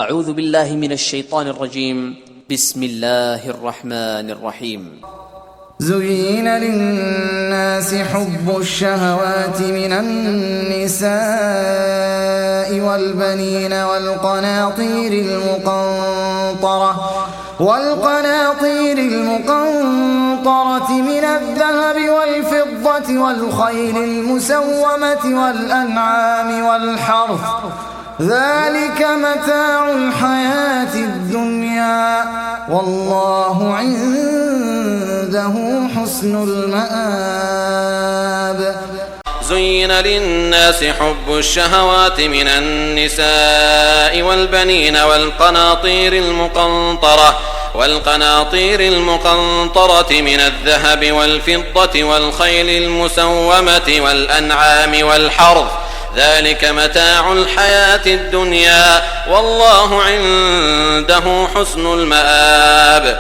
أعوذ بالله من الشيطان الرجيم. بسم الله الرحمن الرحيم. زين للناس حب الشهوات من النساء والبنين والقناطير المقنطرة من الذهب والفضة والخيل المسومة والأنعام والحرث ذلك متاع الحياة الدنيا والله عنده حسن المآب. زين للناس حب الشهوات من النساء والبنين والقناطير المقنطرة من الذهب والفضة والخيل المسومة والأنعام والحرث ذلك متاع الحياة الدنيا والله عنده حسن المآب.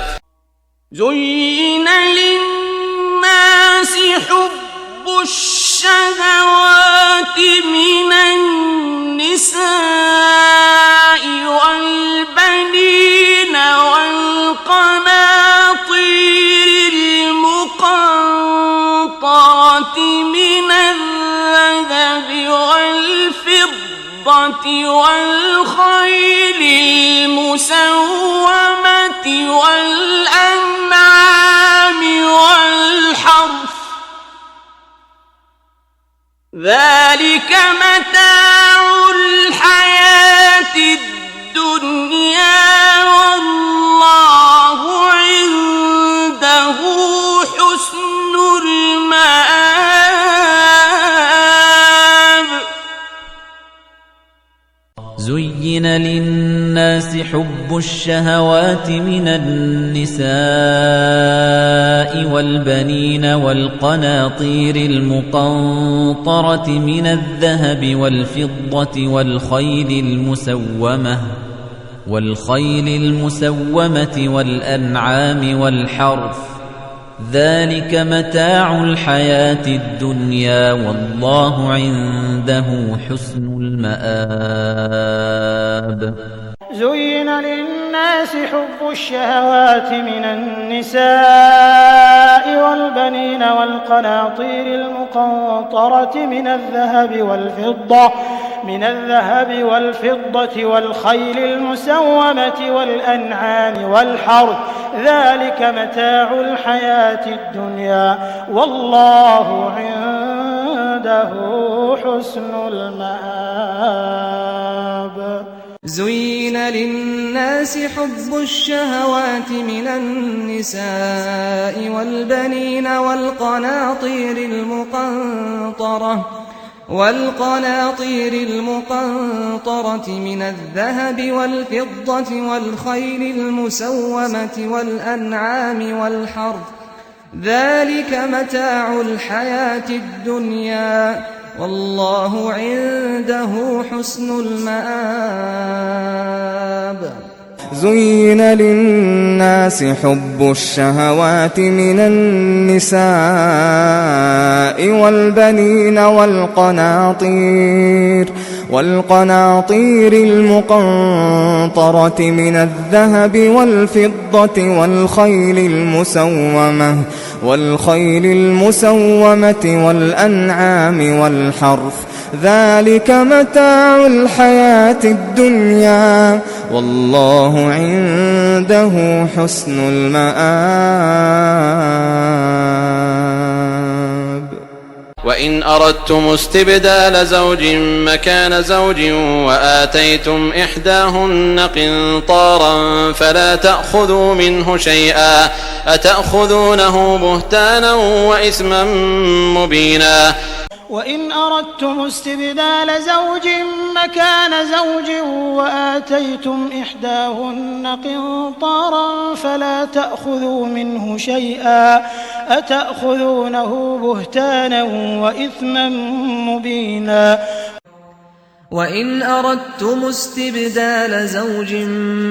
زين للناس حب الشهوات من النساء والبنين والقناطير المقنطرة من الذهب والفضة والخيل المسومة والأنعام والحرث ذلك متاع الحياة الدنيا والله عنده حسن المآب. زين للناس حب الشهوات من النساء والبنين والقناطير المقنطرة من الذهب والفضة والخيل المسومة والأنعام والحرث ذلك متاع الحياة الدنيا والله عنده حسن المآب. زين للناس حب الشهوات من النساء والبنين والقناطير المقنطرة من الذهب والفضة والخيل المسومة والأنعام والحرث ذلك متاع الحياة الدنيا والله عنده حسن المآب. زين للناس حب الشهوات من النساء والبنين والقناطير المقنطرة من الذهب والفضة والخيل المسومة والأنعام والحرث ذلك متاع الحياة الدنيا والله عنده حسن المآب. زين للناس حب الشهوات من النساء والبنين والقناطير المقنطرة من الذهب والفضة والخيل المسومة والأنعام والحرث ذلك متاع الحياة الدنيا والله عنده حسن المآب. وإن أردتم استبدال زوج مكان زوج وآتيتم إحداهن قنطارا فلا تأخذوا منه شيئا أتأخذونه بهتانا وإثما مبينا. وإن أردتم استبدال زوج مكان زوج وآتيتم إحداهن قنطارا فلا تأخذوا منه شيئا أتأخذونه بهتانا وإثما مبينا. وإن أردتم استبدال زوج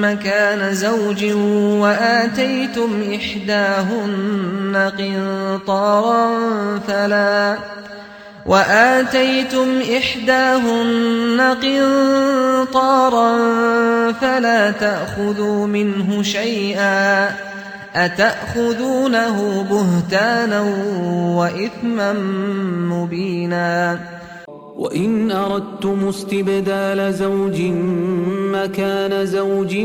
مكان زوج وآتيتم إحداهن قنطارا وآتيتم إحداهن قنطارا فلا تأخذوا منه شيئا أتأخذونه بهتانا وإثما مبينا وإن أردتم استبدال زوج مكان زوج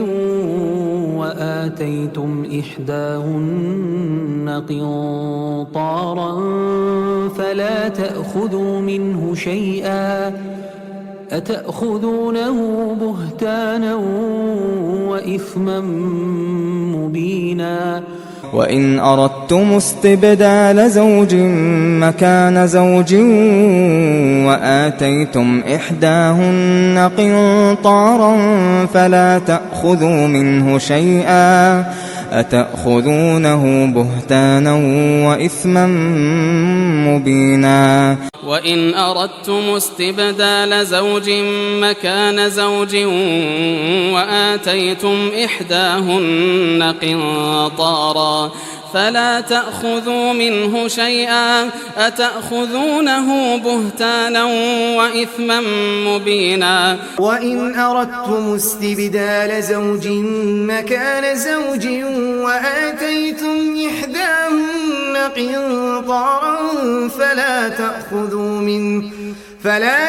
وآتيتم إحداهن قنطارا فلا تأخذوا منه شيئا أتأخذونه بهتانا وإثما مبينا وإن أردتم استبدال زوج مكان زوج وآتيتم إحداهن قنطارا فلا تأخذوا منه شيئا أتأخذونه بهتانا وإثما مبينا وإن أردتم استبدال زوج مكان زوج وآتيتم إحداهن قنطارا فلا تأخذوا منه شيئا أتأخذونه بهتانا وإثما مبينا وإن أردتم استبدال زوج مكان زوج وآتيتم إحداهن قنطارا فلا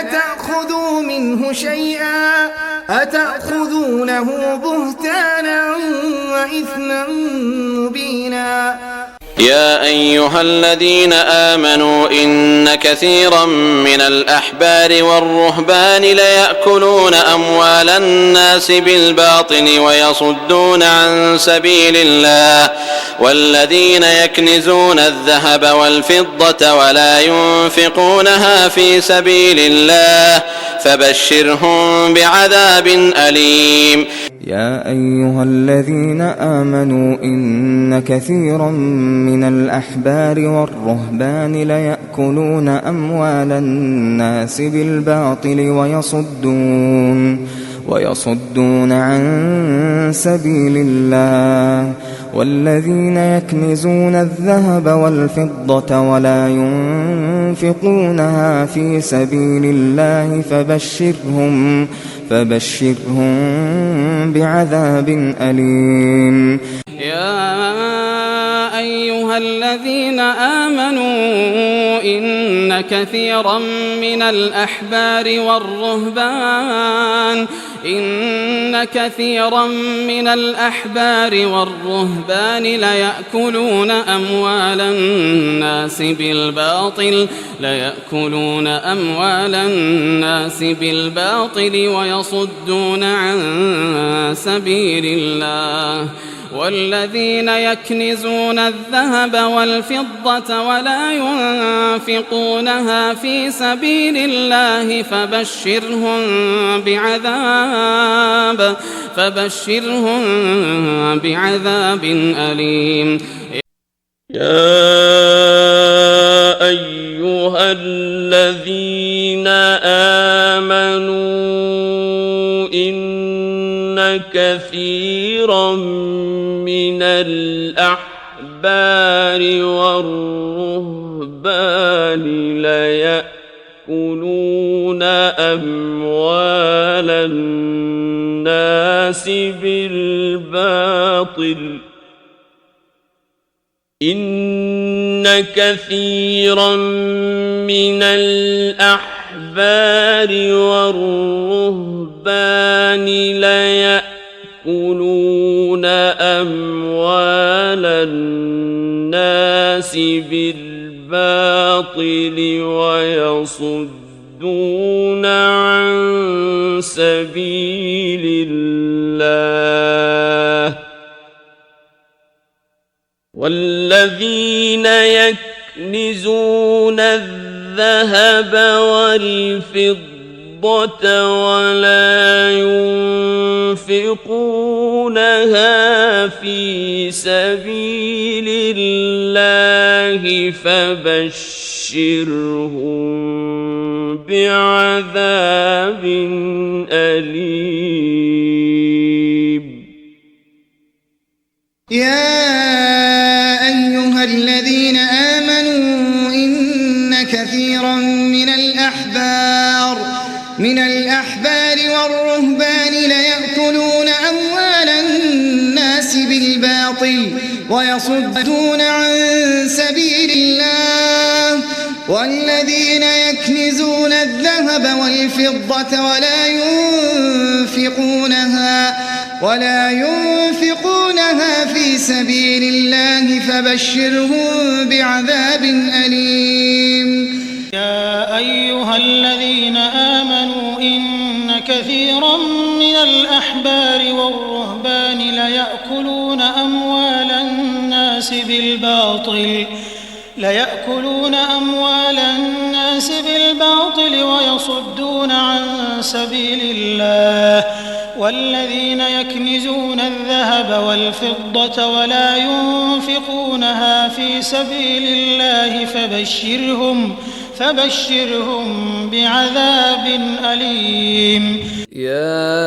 تأخذوا منه شيئا أتأخذونه بهتانا وإثما مبينا يا أيها الذين آمنوا إن كثيرا من الأحبار والرهبان ليأكلون أموال الناس بالباطل ويصدون عن سبيل الله والذين يكنزون الذهب والفضة ولا ينفقونها في سبيل الله فبشرهم بعذاب أليم يا أيها الذين آمنوا إن كثيرا من الأحبار والرهبان ليأكلون أموال الناس بالباطل ويصدون عن سبيل الله والذين يكنزون الذهب والفضة ولا ينفقونها في سبيل الله فبشرهم بعذاب أليم يا أيها الذين آمنوا إن كثيرا من الأحبار والرهبان ليأكلون أموال الناس بالباطل ويصدون عن سبيل الله والذين يكنزون الذهب والفضة ولا ينفقونها في سبيل الله فبشرهم بعذاب أليم يا أيها الذين آمنوا إن كثيرا من الأحبار والرهبان ليأكلون أموال الناس بالباطل إن كثيرا من الأحبار والرهبان ليأكلون أموال الناس بالباطل ويصدون عن سبيل الله والذين يكنزون الذهب والفضة ولا ينفقونها في سبيل الله فبشرهم بعذاب أليم يا أيها الذين آمنوا إن كثيرا من بالباطل ويصدون عن سبيل الله والذين يكنزون الذهب والفضة ولا ينفقونها في سبيل الله فبشرهم بعذاب أليم. يا أيها الذين آمنوا إن كثيرا من الأحبار والرهبان ليأكلون أموال الناس بالباطل ويصدون عن سبيل الله والذين يكنزون الذهب والفضة ولا ينفقونها في سبيل الله فبشرهم بعذاب أليم. يا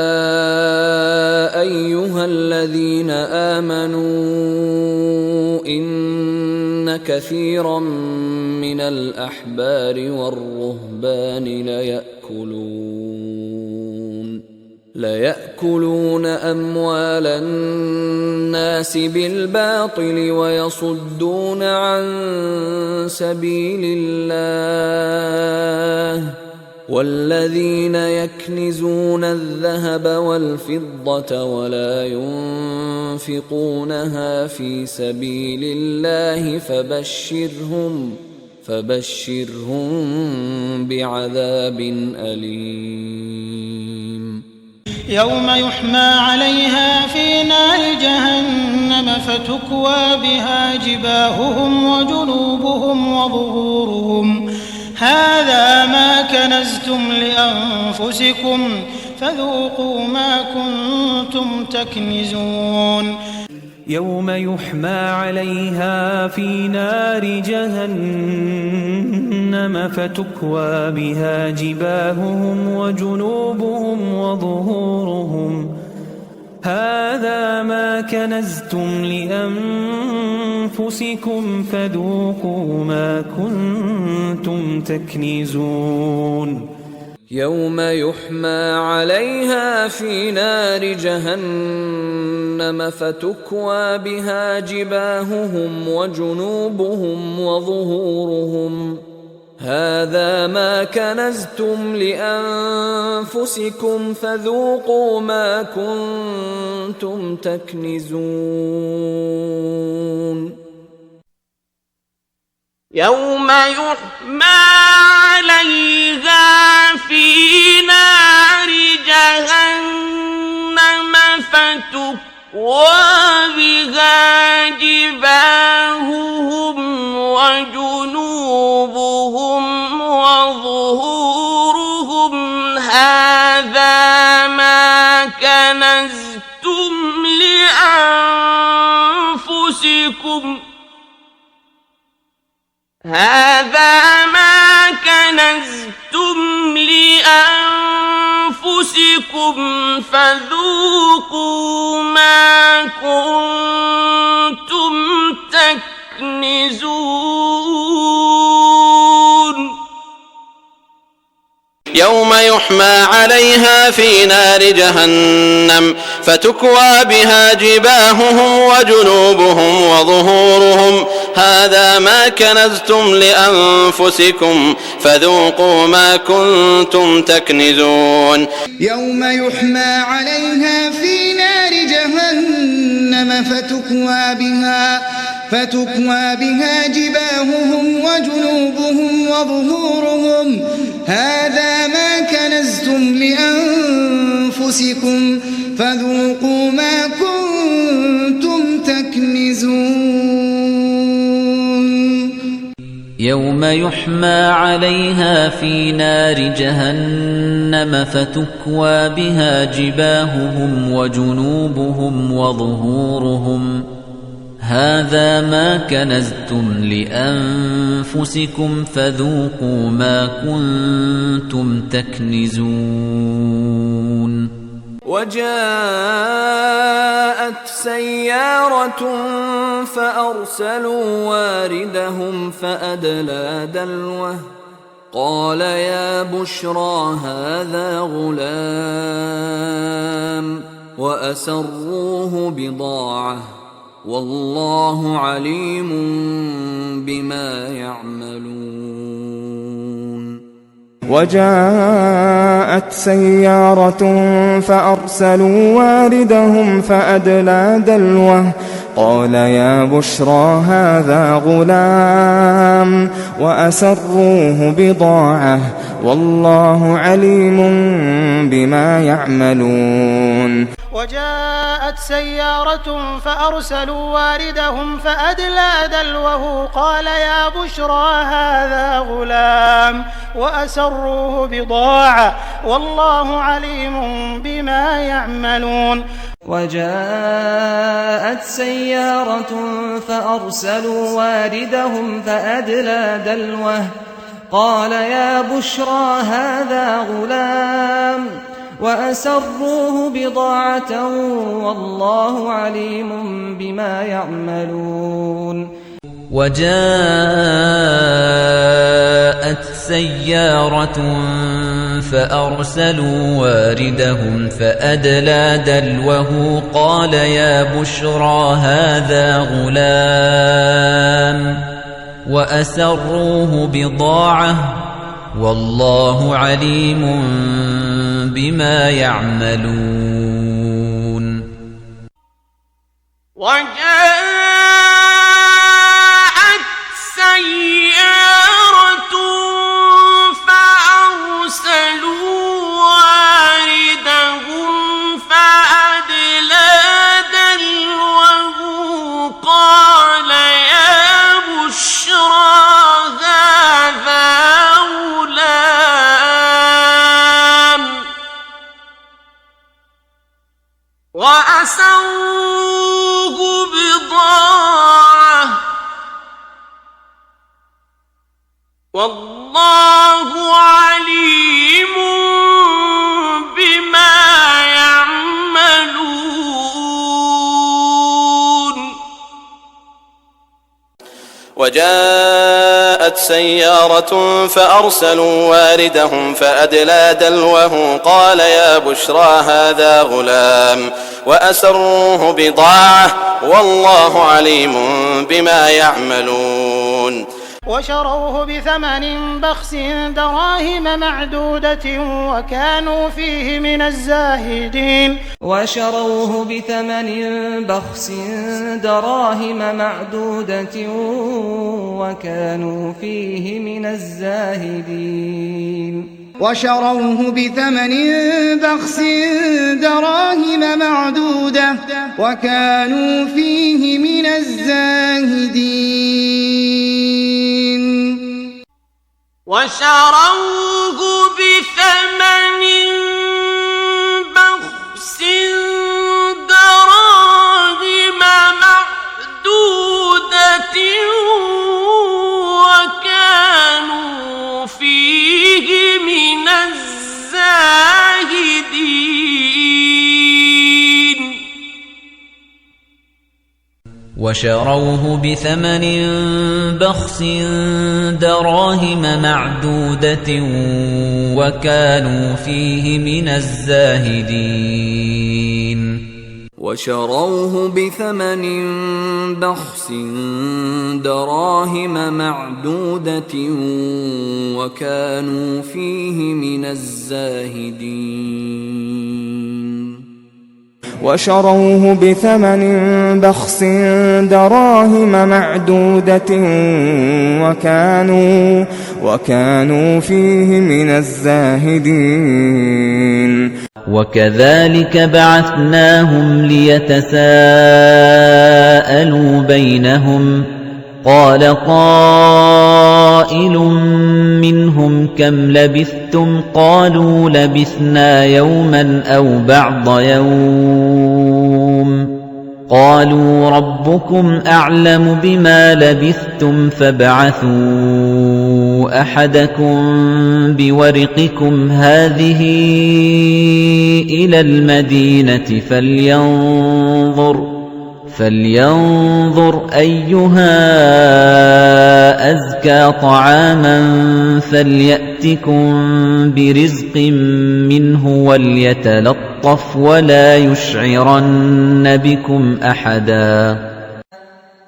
أيها الذين آمنوا إن كثيرا من الأحبار والرهبان ليأكلون أموال الناس بالباطل ويصدون عن سبيل الله والذين يكنزون الذهب والفضة ولا ينفقونها في سبيل الله فبشرهم بعذاب أليم. يوم يحمى عليها في نار جهنم فتكوى بها جباههم وجنوبهم وظهورهم هذا ما كنزتم لأنفسكم فذوقوا ما كنتم تكنزون. يوم يحمى عليها في نار جهنم فتكوى بها جباههم وجنوبهم وظهورهم هذا ما كنزتم لأنفسكم فذوقوا ما كنتم تكنزون. يوم يحمى عليها في نار جهنم فتكوى بها جباههم وجنوبهم وظهورهم هذا ما كنزتم لأنفسكم فذوقوا ما كنتم تكنزون. يوم يحمى عليها في نار جهنم فتكوى بها جباههم وجنوبهم وظهورهم هذا ما كنزتم لأنفسكم فذوقوا ما كنتم تكنزون. يوم يحمى عليها في نار جهنم فتكوى بها جباههم وجنوبهم وظهورهم هذا ما كنزتم لأنفسكم فذوقوا ما كنتم تكنزون. يوم يحمى عليها في نار جهنم فتكوى بها جباههم وجنوبهم وظهورهم هذا ما كنزتم لأنفسكم فذوقوا ما كنتم تكنزون. يوم يحمى عليها في نار جهنم فتكوى بها جباههم وجنوبهم وظهورهم هذا ما كنزتم لأنفسكم فذوقوا ما كنتم تكنزون. وجاءت سيارة فأرسلوا واردهم فأدلى دلوه قال يا بشرى هذا غلام وأسروه بضاعة والله عليم بما يعملون. وجاءت سيارة فأرسلوا واردهم فأدلى دلوه قال يا بشرى هذا غلام وأسروه بضاعة والله عليم بما يعملون. وجاءت سيارة فأرسلوا واردهم فأدلى دلوه قال يا بشرى هذا غلام وأسروه بضاعة والله عليم بما يعملون. وجاءت سيارة فأرسلوا واردهم فأدلى دلوه قال يا بشرى هذا غلام وأسروه بضاعة والله عليم بما يعملون. وجاءت سيارة فأرسلوا واردهم فأدلى دلوه قال يا بشرى هذا غلام وأسروه بضاعة والله عليم بما يعملون. وجاءت سيارة فأرسلوا واردهم فأدلى دلوه قال يا بشرى هذا غلام وأسروه بضاعة والله عليم بما يعملون. وجاءت سيارة فأرسلوا واردهم فأدلى دلوه قال يا بشرى هذا غلام وأسروه بضاعة والله عليم بما يعملون. وشروه بثمن بخس دراهم معدودة وكانوا فيه من الزاهدين. وشروه بثمن بخس دراهم معدودة وكانوا فيه من الزاهدين. وشروه بثمن بخس دراهم معدودة وكانوا فيه من الزاهدين. وشروه بثمن بخس دراهم معدودة وكانوا فيه من الزاهدين. وشروه بثمن بخس دراهم معدودة وكانوا فيه من الزاهدين. وشروه بثمن بخس دراهم معدودة وكانوا فيه من الزاهدين. وشروه بثمن بخس دراهم معدودة وكانوا فيه من الزاهدين. وكذلك بعثناهم ليتساءلوا بينهم قال قائل منهم كم لبثتم قالوا لبثنا يوما أو بعض يوم قالوا ربكم أعلم بما لبثتم فابعثوا أحدكم بورقكم هذه إلى المدينة فلينظر أيها أزكى طعاما فليأتكم برزق منه وليتلطف ولا يشعرن بكم أحدا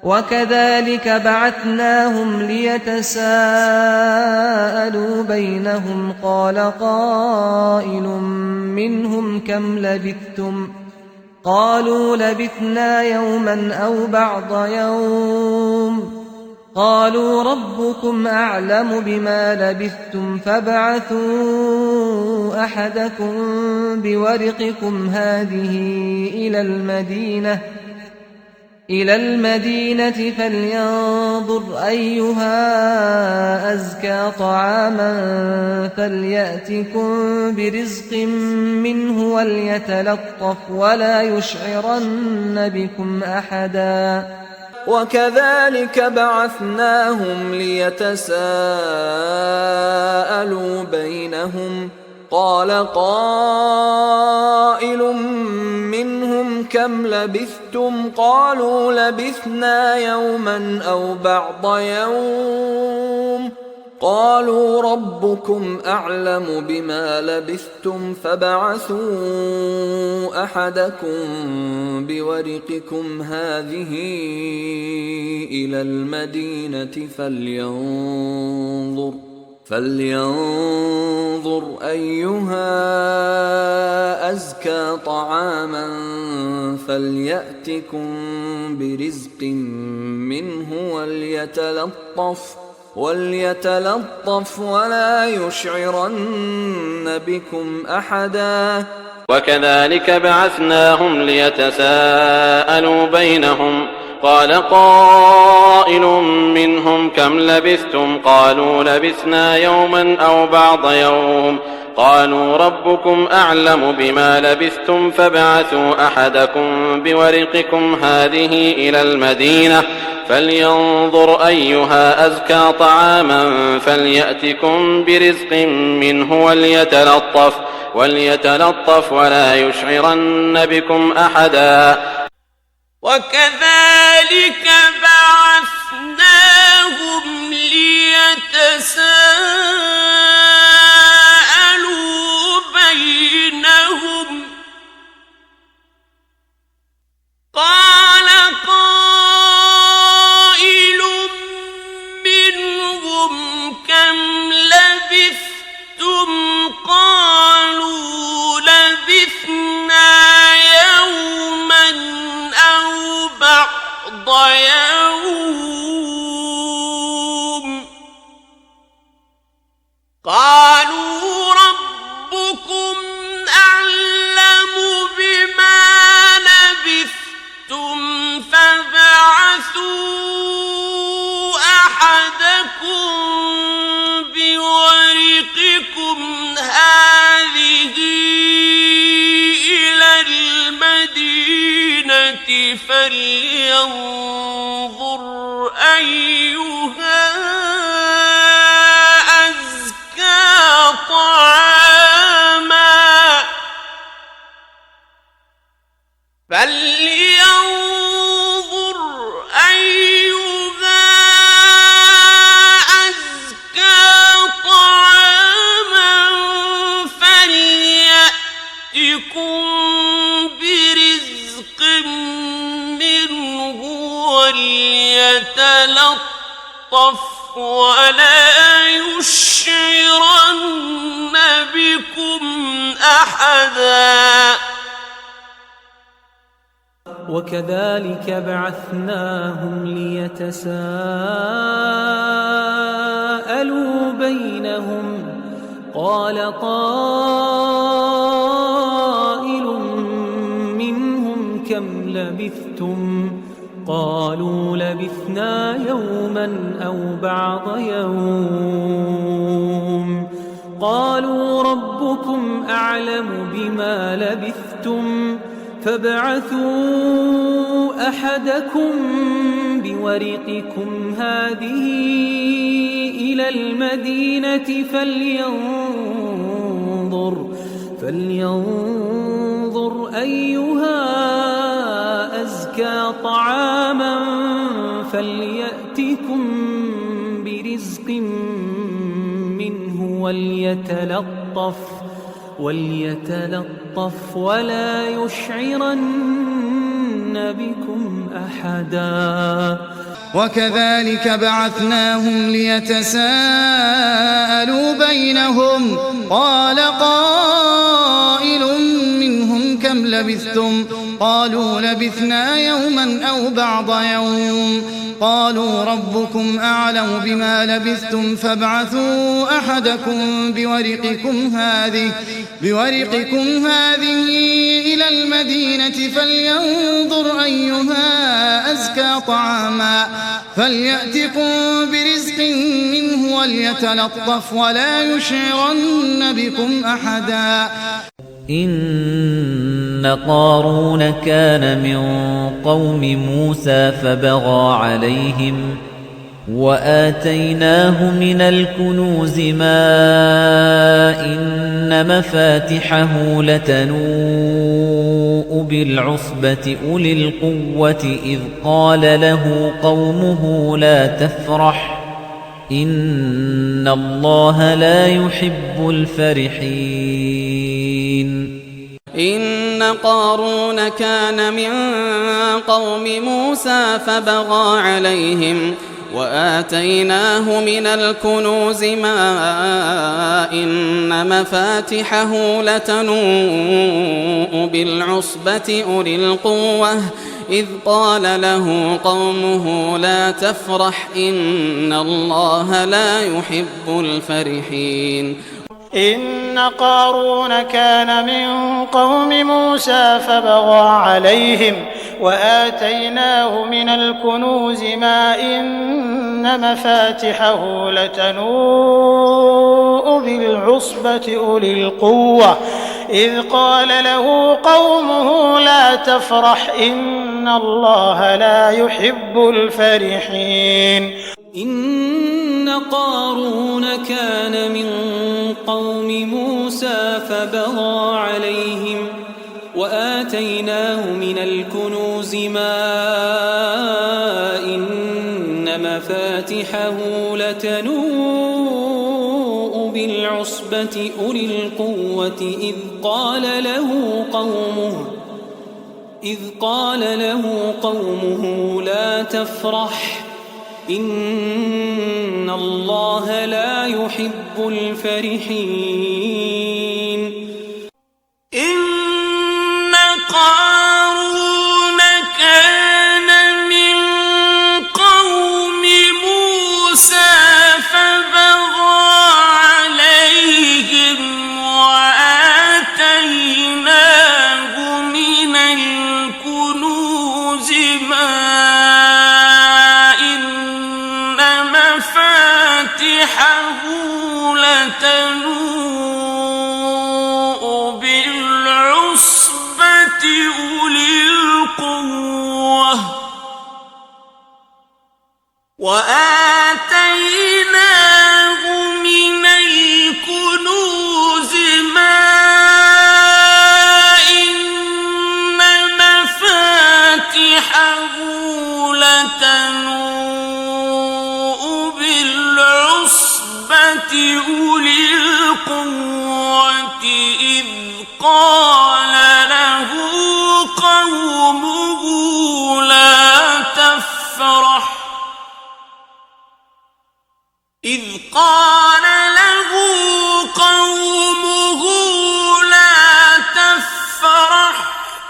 وكذلك بعثناهم ليتساءلوا بينهم قال قائل منهم كم لبثتم قالوا لبثنا يوما أو بعض يوم قالوا ربكم أعلم بما لبثتم فابعثوا أحدكم بورقكم هذه إلى المدينة فلينظر أيها أزكى طعاما فليأتكم برزق منه وليتلطف ولا يشعرن بكم أحدا وكذلك بعثناهم ليتساءلوا بينهم قال قائل منهم كم لبثتم قالوا لبثنا يوما أو بعض يوم قالوا ربكم أعلم بما لبثتم فابعثوا أحدكم بورقكم هذه إلى المدينة فلينظر أيها أزكى طعاما فليأتكم برزق منه وليتلطف ولا يشعرن بكم أحدا وكذلك بعثناهم ليتساءلوا بينهم قال قائل منهم كم لبثتم قالوا لبثنا يوما أو بعض يوم قالوا ربكم أعلم بما لبثتم فابعثوا أحدكم بورقكم هذه إلى المدينة فلينظر أيها أزكى طعاما فليأتكم برزق منه وليتلطف ولا يشعرن بكم أحدا وكذلك بعثناهم ليتساءلوا بينهم قال قائل منهم كم لبثتم قالوا لبثنا يوما أو بعض يوم قالوا ربكم أعلم بما لبثتم فابعثوا أحدكم بورقكم هذه إلى المدينة فلينظر أيها أزكى طعاما فليأتكم برزق منه وليتلطف ولا يشعرن بكم أحدا وكذلك بعثناهم ليتساءلوا بينهم قال قائل منهم كم لبثتم قالوا لبثنا يوما أو بعض يوم قالوا ربكم أعلم بما لبثتم فابعثوا أحدكم بورقكم هذه إلى المدينة فلينظر أيها أزكى طعاما فليأتكم برزق منه وليتلطف ولا يشعرن بكم أحدا وكذلك بعثناهم ليتساءلوا بينهم قال قائل منهم كم لبثتم قالوا لبثنا يوما أو بعض يوم قالوا ربكم أعلم بما لبثتم فابعثوا أحدكم بورقكم هذه إلى المدينة فلينظر أيها أزكى طعاما فليأتكم برزق منه وليتلطف ولا يشعرن بكم أحدا إن قارون كان من قوم موسى فبغى عليهم وآتيناه من الكنوز ما إن مفاتحه لتنوء بالعصبة أولي القوة إذ قال له قومه لا تفرح إن الله لا يحب الفرحين إن قارون كان من قوم موسى فبغى عليهم وآتيناه من الكنوز ما إن مفاتحه لتنوء بالعصبة أولي القوة إذ قال له قومه لا تفرح إن الله لا يحب الفرحين إن قارون كان من قوم موسى فبغى عليهم وآتيناه من الكنوز ما إن مفاتحه لتنوء بالعصبة أولي القوة إذ قال له قومه لا تفرح إن الله لا يحب الفرحين إن قارون كان من قوم موسى فبغى عليهم وآتيناه من الكنوز ما إن مفاتحه لتنوء بالعصبة أولي القوة إذ قال له قومه لا تفرح إن الله لا يحب الفرحين إن قارون كان من قوم موسى فبغى عليهم وآتيناه من الكنوز ما إن مفاتحه لتنوء بالعصبة أولي القوة وآتيناه من الكنوز ما إن مفاتحه لتنوء بالعصبة أولي القوة إذ قال له قومه لا تفرح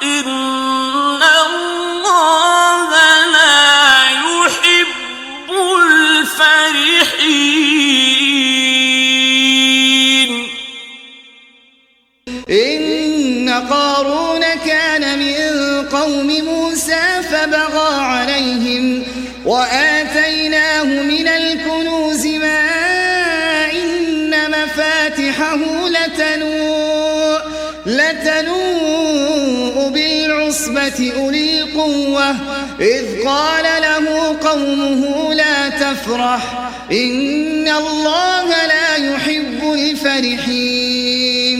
إن الله لا يحب الفرحين إن قارون كان من قوم موسى فبغى عليهم وآتيناه من الكنوز ما إن مفاتحه لتنوء بالعصبة أولي القوة إذ قال له قومه لا تفرح إن الله لا يحب الفرحين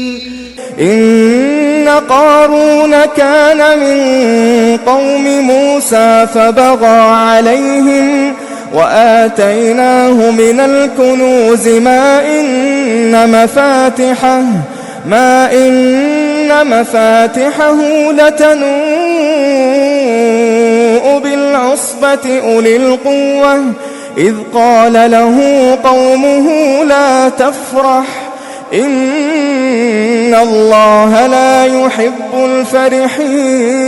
إن قارون كان من قوم موسى فبغى عليهم وآتيناه من الكنوز ما إن مفاتحه لتنوء العصبة أولي القوة إذ قال له قومه لا تفرح إن الله لا يحب الفرحين